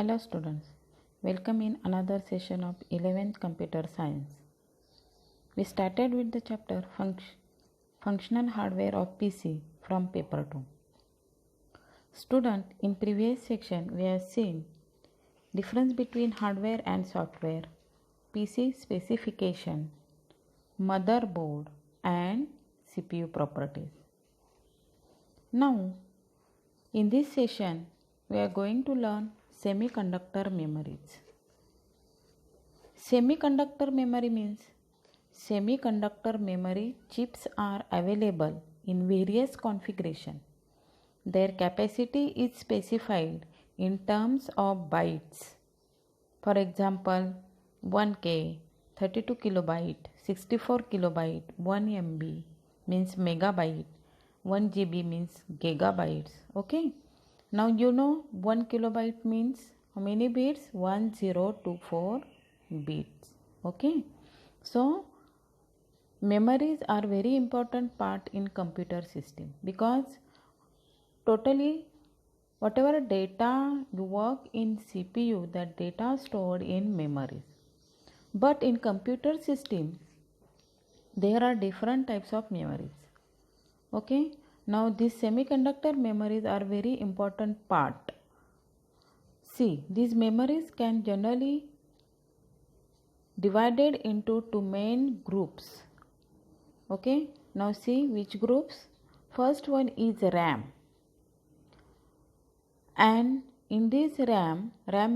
Hello students, welcome in another session of 11th Computer Science. We started with the chapter Functional Hardware of PC from paper 2. Student, in previous section we have seen difference between hardware and software, PC specification, motherboard and CPU properties. Now, in this session we are going to learn semiconductor memories. Semiconductor memory means semiconductor memory chips are available in various configurations. Their capacity is specified in terms of bytes. For example, 1K, 32 kilobyte, 64 kilobyte, 1 MB means megabyte, 1 GB means gigabytes. Okay. Now you know 1 kilobyte means how many bits? 1024 bits. Okay. So memories are very important part in computer system because totally whatever data you work in CPU, that data stored in memories. But in computer system there are different types of memories. Okay. Now these semiconductor memories are very important part. See, these memories can generally divided into two main groups. Okay. Now see which groups. First one is RAM. And in this RAM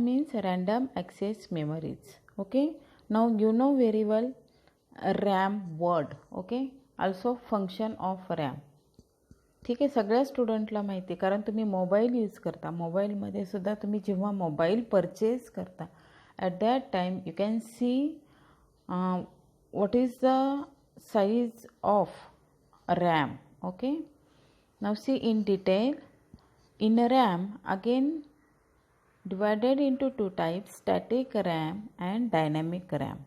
means random access memories. Okay. Now you know very well RAM word. Okay. Also function of RAM. ठीक आहे, सगळ्या स्टुडंटला माहिती आहे कारण तुम्ही mobile use करता. मोबाईलमध्ये सुद्धा तुम्ही जेव्हा मोबाईल परचेस करता at that time you can see what is the size of RAM. Okay. Now see in detail. In RAM, again divided into two types, static RAM and dynamic RAM.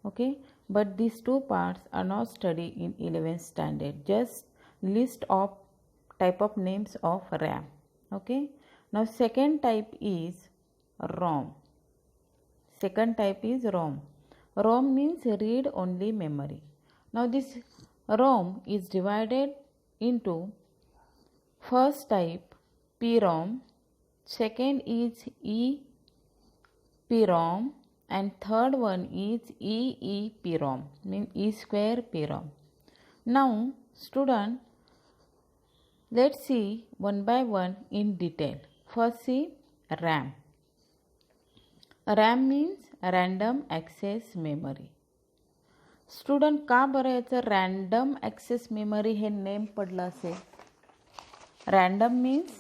Okay, but these two parts are not studied in 11th standard. Just list of type of names of RAM. Okay, now second type is ROM. Second type is ROM. ROM means read only memory. Now this ROM is divided into first type PROM, second is EPROM and third one is EEPROM, means E square PROM. Now student, let's see one by one in detail. First see RAM. RAM means random access memory. Student का बरं याचं random access memory हे name पडलं असेल? Random means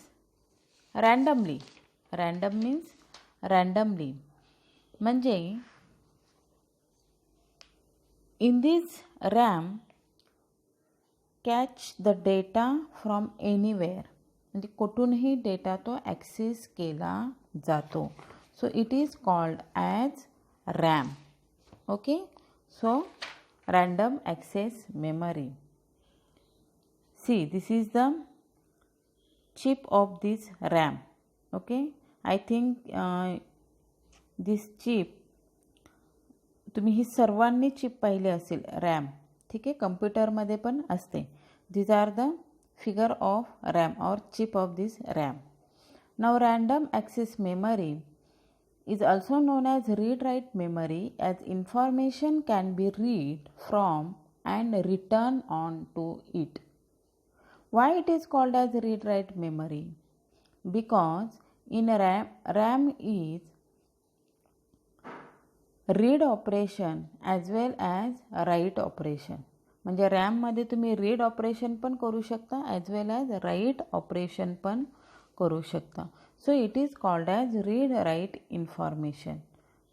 randomly. Random means randomly म्हणजे in this RAM catch the data from anywhere, म्हणजे कुठूनही data तो ॲक्सेस केला जातो. So it is called as RAM. Okay. So random access memory. See, this is the chip of this RAM. Okay, I think this chip तुम्ही ही सर्वांनी chip पाहिले असेल RAM. ठीक आहे, कम्प्युटरमध्ये पण असते. these are the figure of RAM or chip of this RAM. Now random access memory is also known as read-write memory, as information can be read from and written on to it. Why it is called as read-write memory? Because in RAM is read operation as well as write operation. म्हणजे रॅममध्ये तुम्ही read operation पण करू शकता as well as write operation पण करू शकता. So it is called as read write information.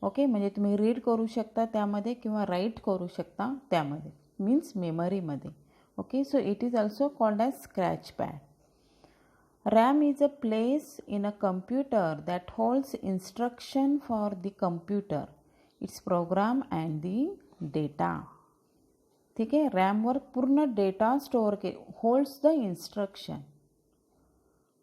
Okay, म्हणजे तुम्ही रीड करू शकता त्यामध्ये किंवा राईट करू शकता त्यामध्ये, मीन्स मेमरीमध्ये. Okay. So it is also called as scratch pad. RAM is a place in a computer that holds instruction for the computer, its program and the data. ठीक आहे, रॅमवर पूर्ण data store holds the instruction.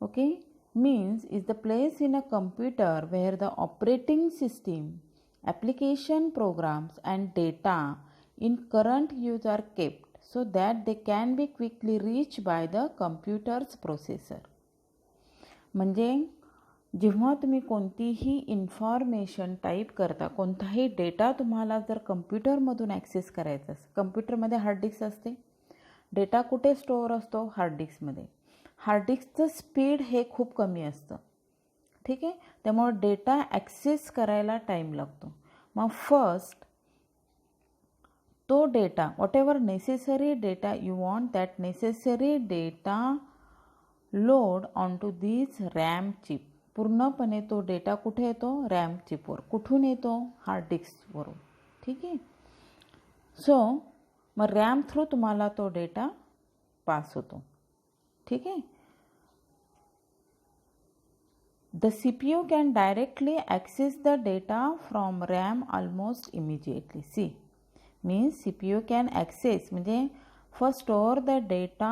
Okay. means is the place in a computer where the operating system, application programs and data in current use are kept so that they can be quickly reached by the computer's processor. म्हणजे जेव्हा तुम्ही कोणतीही information type करता, कोणताही data तुम्हाला जर कम्प्युटरमधून access करायचा असेल, कम्प्युटरमध्ये हार्ड डिस्क असते, डेटा कुठे स्टोअर असतो? हार्ड डिस्कमध्ये. हार्ड डिस्कचं स्पीड हे खूप कमी असतं, ठीक आहे. त्यामुळे डेटा ॲक्सेस करायला टाईम लागतो. मग फर्स्ट तो data, whatever necessary data you want, that necessary data load on to this RAM chip. पूर्णपणे तो डेटा कुठे येतो? रॅम चिपवर. कुठून येतो? हार्ड डिस्कवरून, ठीक आहे. सो मग रॅम थ्रू तुम्हाला तो डेटा पास होतो, ठीक आहे. The CPU can directly access the data from RAM almost immediately. See, means CPU can access, म्हणजे first store the data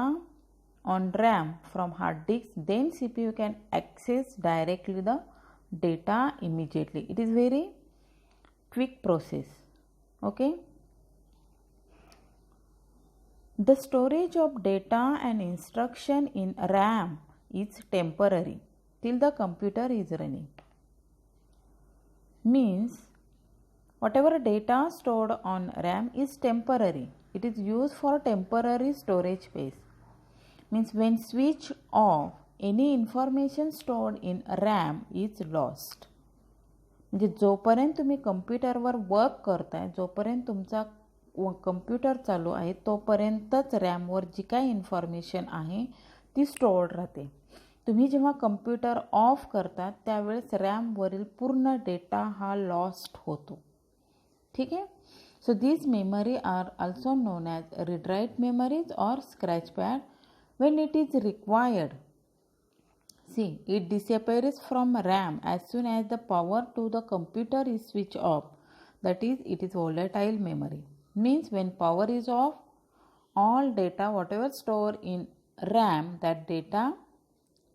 on RAM from hard disk, then CPU can access directly the data immediately. It is very quick process. Okay. The storage of data and instruction in RAM is temporary till the computer is running. Means whatever data stored on RAM is temporary. It is used for temporary storage space. Means when switch off, any information stored in RAM is lost. म्हणजे जोपर्यंत तुम्ही कम्प्युटरवर work करताय, जोपर्यंत तुमचा computer चालू आहे, तोपर्यंतच रॅमवर जी काही इन्फॉर्मेशन आहे ती स्टोअर्ड राहते. तुम्ही जेव्हा कम्प्युटर ऑफ करता त्यावेळेस रॅमवरील पूर्ण डेटा हा लॉस्ट होतो, ठीक आहे. So this memory are also known as read write memories or scratch pad. when it is required, see, it disappears from RAM as soon as the power to the computer is switched off. That is, it is volatile memory. Means when power is off, all data whatever stored in RAM, that data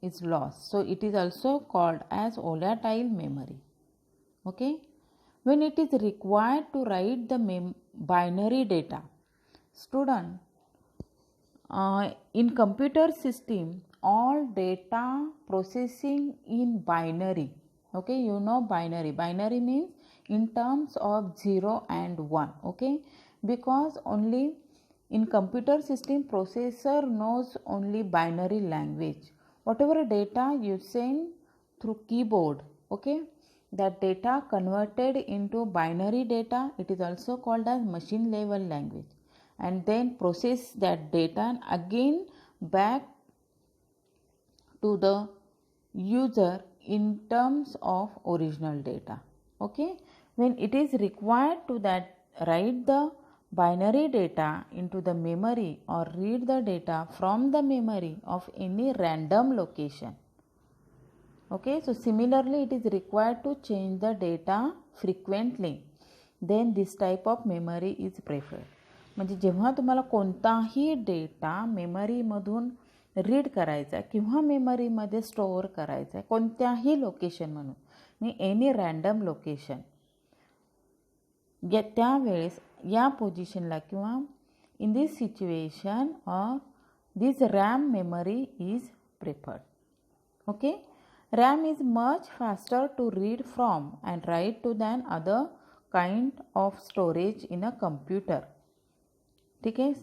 is lost. So it is also called as volatile memory. Okay. When it is required to write the binary data, student, in computer system all data processing in binary. Okay, you know binary means in terms of 0 and 1. Okay, because only in computer system processor knows only binary language. Whatever data you send through keyboard, okay, that data converted into binary data, it is also called as machine level language, and then process that data again back to the user in terms of original data. Okay, when it is required to that write the binary data into the memory or read the data from the memory of any random location. Okay, so similarly it is required to change the data frequently, then this type of memory is preferred. म्हणजे जेव्हा तुम्हाला कोणताही data मेमरीमधून read करायचा किंवा मेमरीमध्ये store करायचा आहे, कोणत्याही location म्हणून, मी एनी रँडम लोकेशन, त्यावेळेस या पोझिशनला किंवा in this situation this RAM memory is preferred. Okay, RAM is much faster to read from and write to than other kind of storage in a computer. ठीक आहे.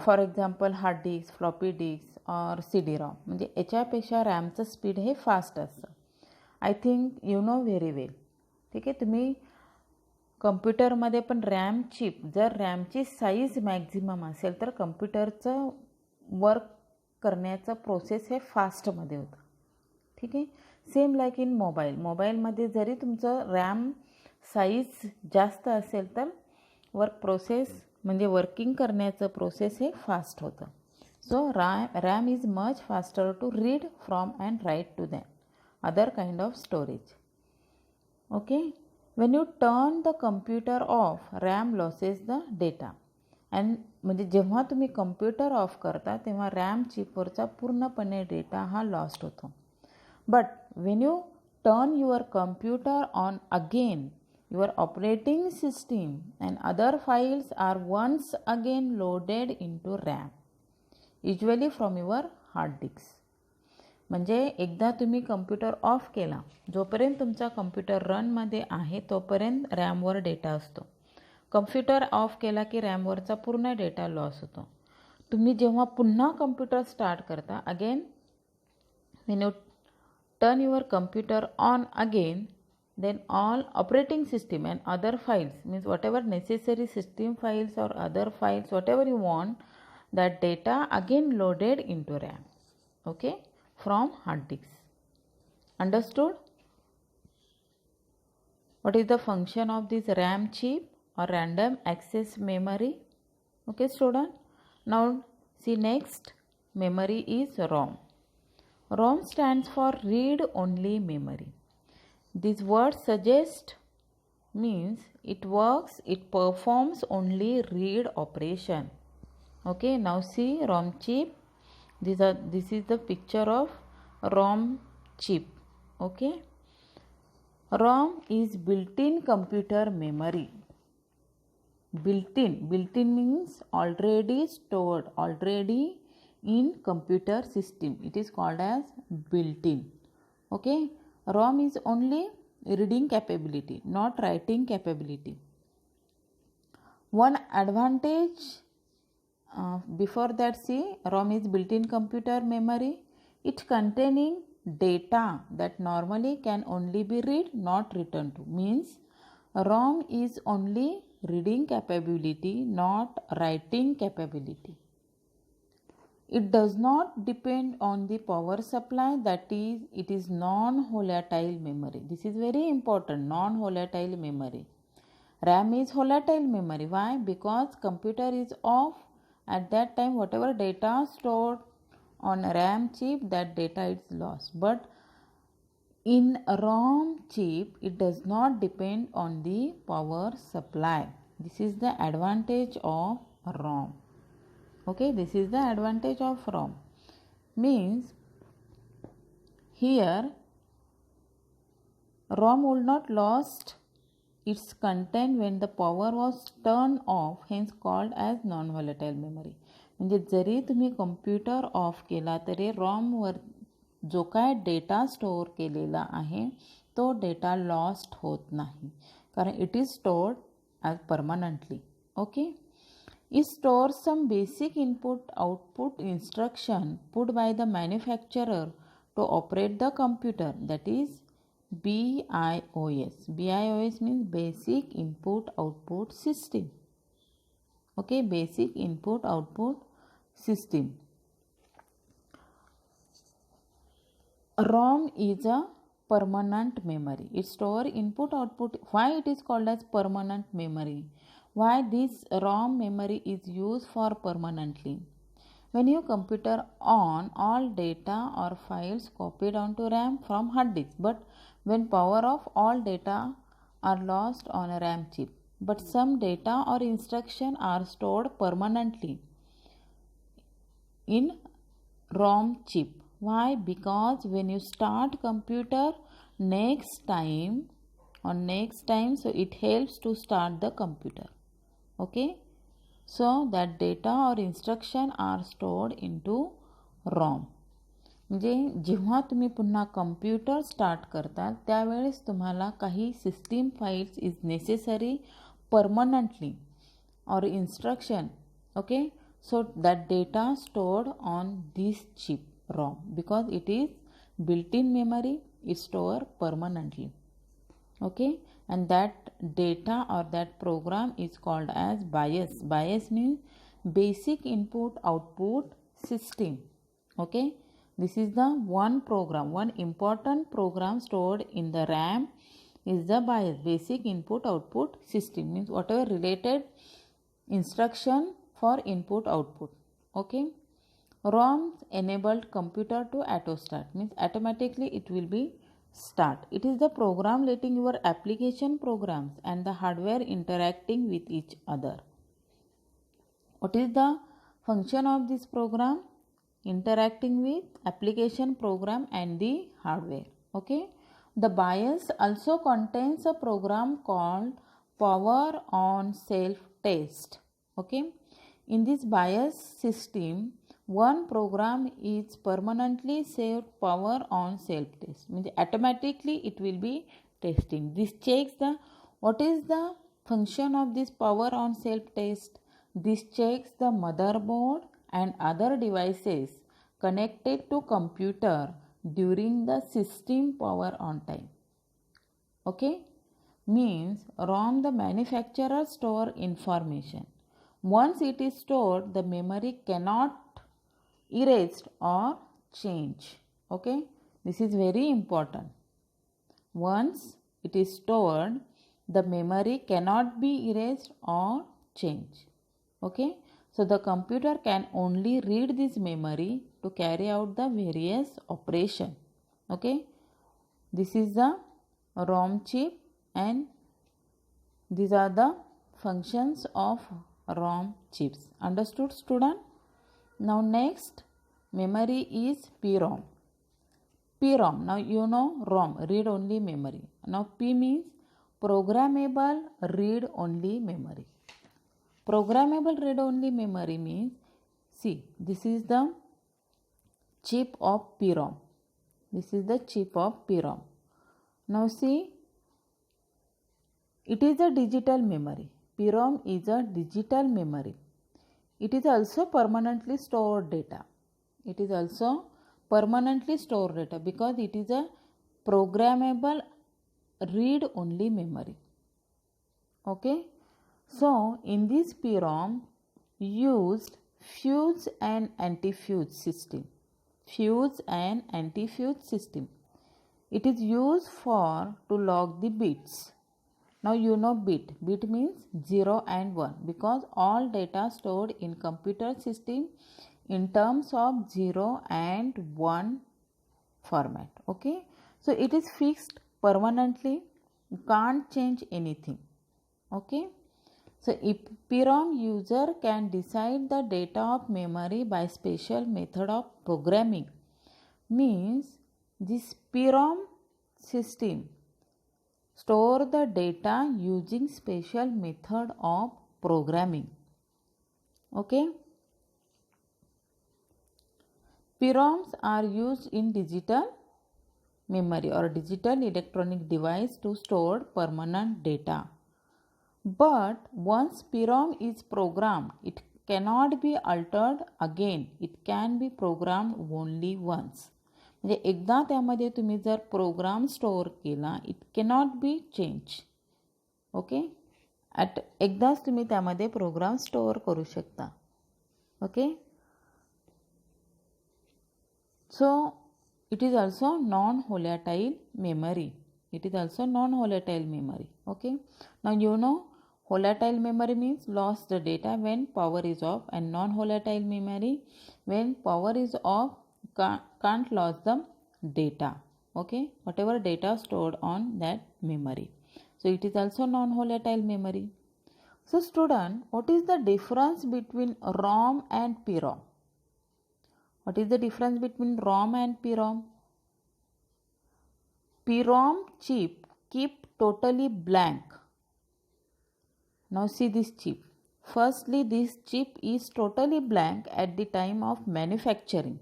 For example hard disk, floppy disk और CD-ROM, म्हणजे याच्यापेक्षा रॅमचं speed हे fast असतं. I think you know very well. ठीक आहे. तुम्ही कम्प्युटरमध्ये पण रॅम चिप, जर रॅमची साईज मॅक्झिमम असेल तर कम्प्युटरचं वर्क करण्याचं प्रोसेस हे फास्टमध्ये होतं. ठीक आहे. सेम लाईक इन मोबाईलमध्ये जरी तुमचं रॅम साईज जास्त असेल तर वर्क प्रोसेस म्हणजे वर्किंग करण्याचं प्रोसेस हे फास्ट होतं. So RAM is much faster to read from and write to than other kind of storage. Okay, when you turn the computer off, RAM loses the data. And म्हणजे जेव्हा तुम्ही computer of करता तेव्हा RAM चिपवरचा पूर्णपणे data हा lost होतो. But when you turn your computer on again, your operating system and other files are once again loaded into RAM, usually from your hard disk. म्हणजे एकदा तुम्ही कम्प्युटर ऑफ केला, जोपर्यंत तुमचा कम्प्युटर रनमध्ये आहे तोपर्यंत रॅमवर डेटा असतो. कम्प्युटर ऑफ केला की रॅमवरचा पूर्ण डेटा लॉस होतो. तुम्ही जेव्हा पुन्हा कम्प्युटर स्टार्ट करता, again when you turn your computer on again, then all operating system and other files, means whatever necessary system files or other files, whatever you want, that data again loaded into RAM, okay, from hard disks. Understood? What is the function of this RAM chip or random access memory? Okay, student. Now see, next memory is ROM. ROM stands for read only memory. This word suggests means it performs only read operation. Okay, now see ROM chip. This is the picture of ROM chip. Okay, ROM is built-in computer memory. Built-in means already stored, already in computer system. It is called as built-in. Okay, ROM is only reading capability, not writing capability. One advantage before that, see, ROM is built-in computer memory. It containing data that normally can only be read, not written to. Means ROM is only reading capability, not writing capability. It does not depend on the power supply, that is, it is non-volatile memory. This is very important, non-volatile memory. RAM is volatile memory. Why? Because computer is off. At that time, whatever data stored on RAM chip, that data is lost. But in ROM chip, it does not depend on the power supply. This is the advantage of ROM. Okay, this is the advantage of ROM. Means here ROM will not lost its content when the power was turned off, hence called as non-volatile memory. म्हणजे जरी तुम्ही computer of केला तरी रॉमवर जो काय data store केलेला आहे तो data lost होत नाही, कारण it is stored as permanently. Okay, it store some basic input output instruction put by the manufacturer to operate the computer, that is BIOS. BIOS means basic input output system. Okay, basic input output system. ROM is a permanent memory. It store input output. Why it is called as permanent memory? Why this ROM memory is used for permanently? When your computer on, all data or files copied onto RAM from hard disk, but when power off, all data are lost on a RAM chip. But some data or instruction are stored permanently in ROM chip. Why? Because when you start computer next time, so it helps to start the computer. Okay, so that data or instruction are stored into ROM. म्हणजे जेव्हा तुम्ही पुन्हा computer start करता त्यावेळेस तुम्हाला काही system files is necessary permanently or instruction. Okay, so that data stored on this chip ROM, because it is built-in memory, it store permanently. Okay, and that data or that program is called as BIOS. BIOS means basic input output system. Okay, this is the one program, one important program stored in the RAM is the BIOS, basic input output system, means whatever related instruction for input output. Okay, ROM enabled computer to auto start, means automatically it will be start. It is the program letting your application programs and the hardware interacting with each other. What is the function of this program? interacting with application program and the hardware. Okay. The BIOS also contains a program called power on self test. Okay. In this BIOS system, one program is permanently saved power on self test. Means automatically it will be testing. This checks the what is the function of this power on self test. This checks the motherboard and other devices connected to computer during the system power on time. Okay, means ROM the manufacturer store information. Once it is stored, the memory cannot erased or change. Okay, this is very important. Once it is stored, the memory cannot be erased or changed. Okay, so the computer can only read this memory to carry out the various operation. Okay, this is the ROM chip and these are the functions of ROM chips. Understood, student? Now next, memory is PROM. PROM, now you know ROM, read only memory. Now P means programmable read only memory. Programmable read only memory means, see, this is the chip of PROM. This is the chip of PROM. Now see, it is a digital memory. PROM is a digital memory. It is also permanently stored data. It is also permanently stored data because it is a programmable read only memory. Okay. So in this PROM used fuse and anti-fuse system. Fuse and anti-fuse system. It is used for to log the bits. Now you know bit. Bit means 0 and 1 because all data stored in computer system in terms of 0 and 1 format. Okay. So it is fixed permanently. You can't change anything. Okay. So if PROM user can decide the data of memory by special method of programming, means this PROM system store the data using special method of programming. Okay. PROMs are used in digital memory or digital electronic device to store permanent data. But once PROM is programmed, it cannot be altered again. It can be programmed only once. म्हणजे एकदा त्यामध्ये तुम्ही जर program store केला, it cannot be change. Okay, एकदाच तुम्ही त्यामध्ये program store करू शकता. Okay, so it is also non volatile memory. It is also non-volatile memory. Okay, now you know volatile memory means lost the data when power is off, and non-volatile memory when power is off can't lose the data. Okay, whatever data stored on that memory, so it is also non-volatile memory. So student, what is the difference between ROM and PROM? What is the difference between ROM and PROM? PROM chip keep totally blank. Now see this chip. Firstly, this chip is totally blank at the time of manufacturing.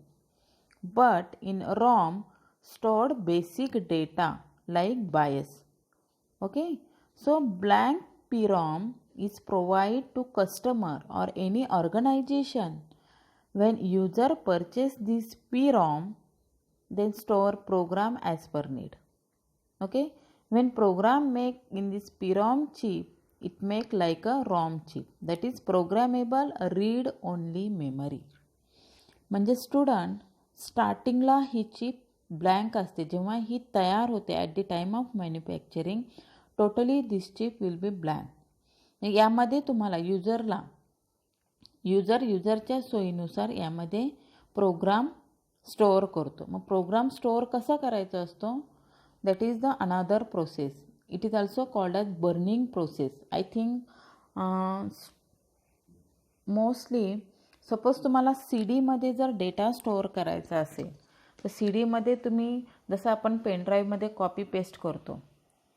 But in ROM, stored basic data like BIOS. Okay. So blank PROM is provided to customer or any organization. When user purchase this PROM, then store program as per need. Okay, when program make in this PROM chip, it make like a ROM chip, that is programmable read only memory. म्हणजे student स्टार्टिंगला ही chip blank असते. जेव्हा ही तयार होते at the time of manufacturing, totally this chip will be blank. यामध्ये तुम्हाला युजरच्या सोयीनुसार यामध्ये प्रोग्राम स्टोअर करतो. मग प्रोग्राम स्टोअर कसा करायचा असतो, that is the another process. It is also called as burning process. I think mostly suppose तुम्हाला CD मध्ये जर डेटा स्टोअर करायचा असेल तर CD मध्ये तुम्ही जसं आपण पेनड्राईव्हमध्ये कॉपी पेस्ट करतो,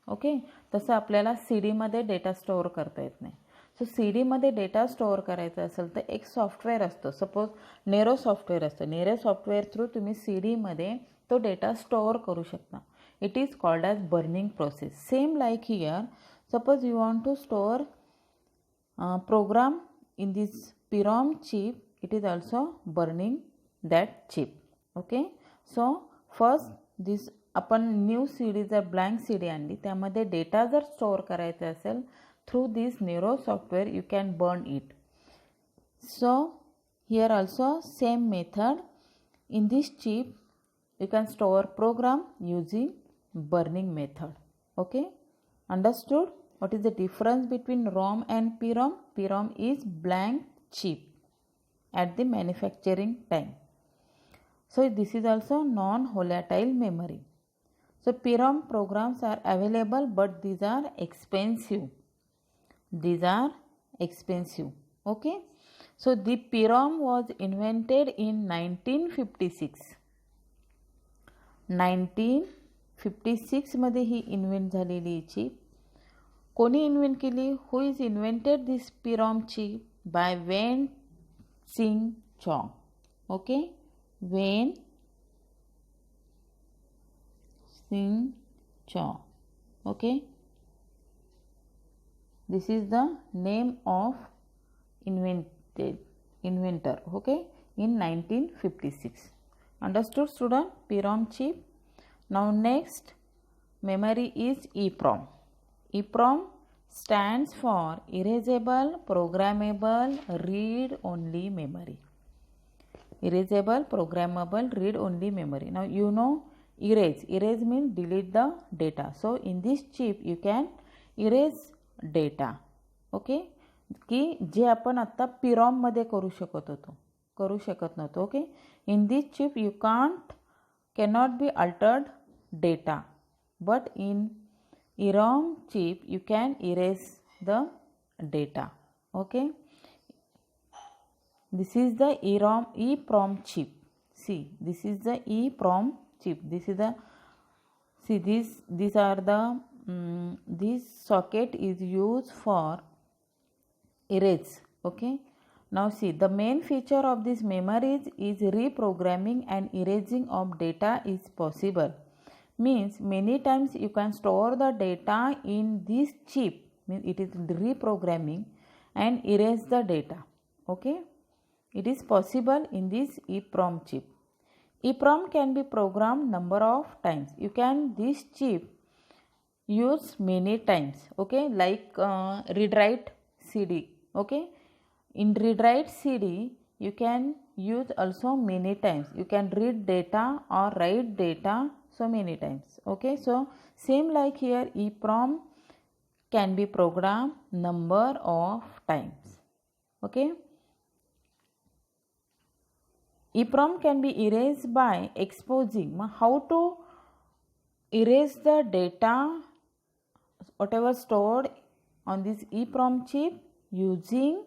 ओके, तसं आपल्याला CD मध्ये डेटा स्टोअर करता येत नाही. सो CD मध्ये डेटा स्टोअर करायचा असेल तर एक सॉफ्टवेअर असतं, सपोज नेरो सॉफ्टवेअर असतं. नेरो सॉफ्टवेअर थ्रू तुम्ही CD मध्ये तो डेटा स्टोअर करू शकता. It is called as burning process. Same like here, suppose you want to store program in this PROM chip, it is also burning that chip. Okay, so first this आपण new CD जर blank CD आणली त्यामध्ये data जर store करायचा असेल through this narrow software you can burn it. So here also same method, in this chip you can store program using burning method. Okay, understood? What is the difference between ROM and PROM? PROM is blank chip at the manufacturing time. So this is also non-volatile memory. So PROM programs are available but these are expensive. These are expensive. Okay. So the PROM was invented in 1956. 1956 मध्ये ही invent झालेली chip. कोणी invent केली? Who is invented this PROM chip? By Wen Sing Chong. Okay, Wen Sing Chong. Okay, this is the name of inventor. Okay, in 1956. Understood, student? PROM chip. Now next memory is EPROM. EPROM stands for erasable programmable read only memory. Erasable programmable read only memory. Now you know erase means delete the data. So in this chip you can erase data. Okay, की जे आपण आता PROM मध्ये करू शकत नव्हतो. Okay, in this chip you cannot be altered data, but in EROM chip you can erase the data. Okay, this is the EPROM chip. See, this is the EPROM chip. This is the, see, these are the this socket is used for erase. Okay, now see, the main feature of this memories is reprogramming and erasing of data is possible. Means many times you can store the data in this chip, means it is reprogramming and erase the data. Okay, it is possible in this EPROM chip. EPROM can be programmed number of times. You can this chip use many times. Okay, like read write CD. Okay, in read write CD you can use also many times. You can read data or write data so many times. Okay, so same like here, EPROM can be programmed number of times. Okay, EPROM can be erased by exposing. How to erase the data whatever stored on this EPROM chip? Using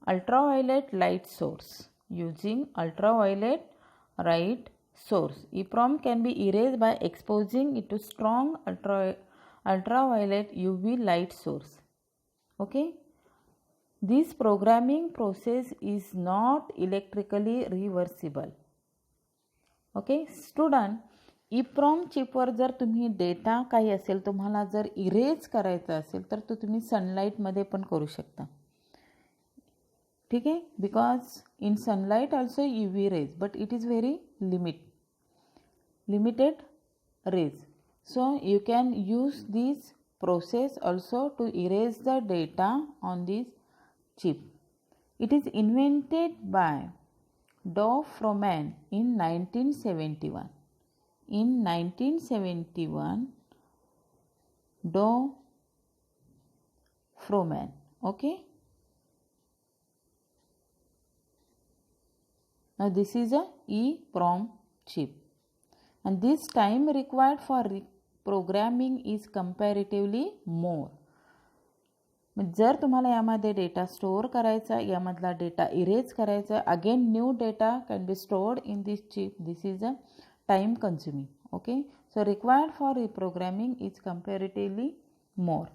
ultraviolet light source. Using ultraviolet light source. EPROM can be erased by exposing it to strong ultraviolet UV light source. Okay, this programming process is not electrically reversible. Okay, student, EPROM चिपवर जर तुम्ही data काही असेल तुम्हाला जर erase करायचा असेल तर तो तुम्ही सनलाईटमध्ये पण करू शकता. ठीक आहे, because in sunlight also UV rays, but it is very limited rays. So you can use this process also to erase the data on this chip. It is invented by Dow Froman in 1971. In 1971, Dow Froman. Okay. Now this is a EPROM chip, and this time required for programming is comparatively more. जर तुम्हाला यामध्ये data store करायचा, यामधला data erase करायचा, again new data can be stored in this chip. This is a time consuming. Okay, so required for reprogramming is comparatively more.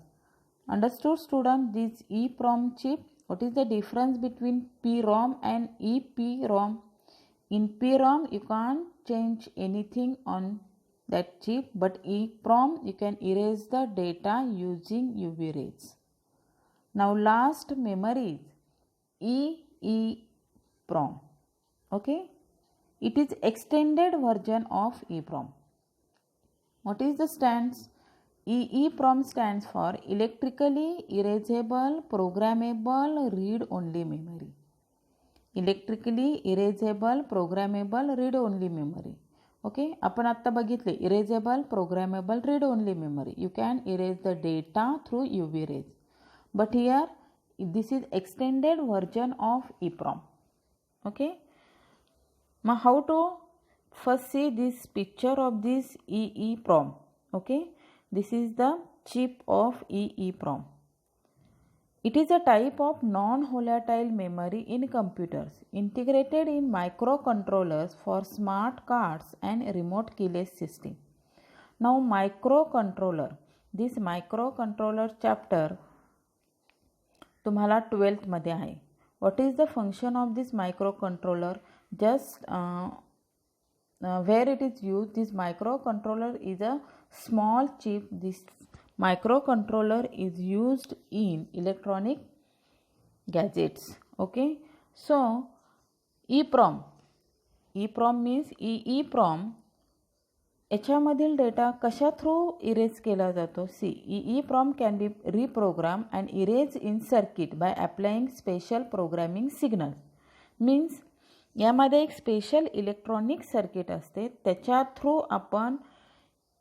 Understood, student? This EEPROM chip, what is the difference between PROM and EPROM? In PROM you can't change anything on that chip, but EEPROM you can erase the data using UV rays. Now last memory is EEPROM. Okay, it is extended version of EEPROM. What is the stands? EEPROM stands for electrically erasable programmable read only memory. Electrically erasable programmable read only memory. Okay, आपण आता बघितले erasable programmable read only memory. You can erase the data through UV rays. But here this is extended version of EEPROM. Okay. Now how to first see this picture of this EEPROM. Okay, this is the chip of EEPROM. It is a type of non-volatile memory in computers integrated in microcontrollers for smart cards and remote keyless system. Now microcontroller, this microcontroller chapter तुम्हाला 12th मध्ये आहे. What is the function of this microcontroller? Just where it is used, this microcontroller is a small chip. This microcontroller is used in electronic gadgets. Okay, so EEPROM means EEPROM याच्यामधील data कशा through erase केला जातो? See EEPROM can be reprogram and erase in circuit by applying special programming signal. Means यामध्ये एक special electronic circuit असते, त्याच्या through आपण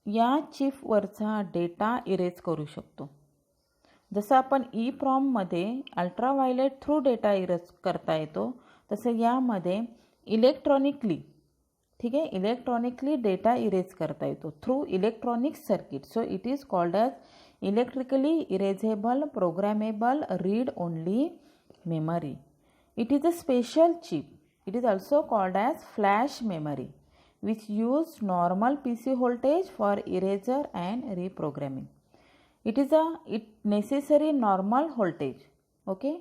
या चिपवरचा डेटा इरेज करू शकतो. जसं आपण EEPROMमध्ये अल्ट्राव्हायलेट थ्रू डेटा इरेज करता येतो, तसं यामध्ये इलेक्ट्रॉनिकली, ठीक आहे, इलेक्ट्रॉनिकली डेटा इरेज करता येतो through electronic circuit. So it is called as electrically erasable programmable read only memory. It is a special chip. It is also called as flash memory, which use normal PC voltage for erasure and reprogramming. It is a necessary normal voltage, okay,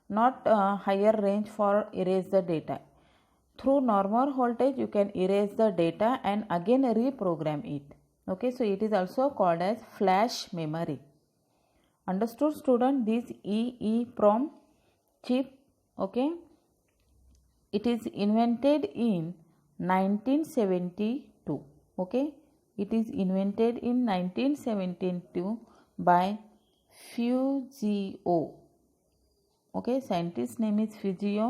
not higher range for erase the data. Through normal voltage you can erase the data and again reprogram it. Okay, so it is also called as flash memory. Understood, student? This EEPROM chip, okay, it is invented in 1972. Okay, it is invented in 1972 by Fujio. Okay, scientist name is Fujio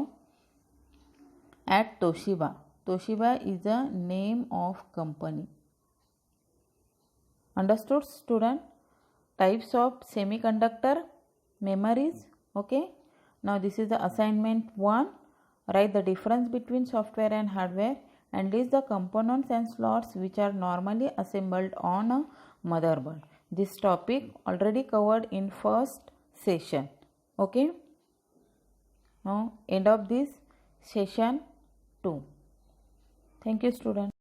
at Toshiba. Toshiba is a name of company. Understood, student? Types of semiconductor memories. Okay, now this is the assignment 1. Write the difference between software and hardware and list the components and slots which are normally assembled on a motherboard. This topic already covered in first session. Okay, now end of this session 2. Thank you, student.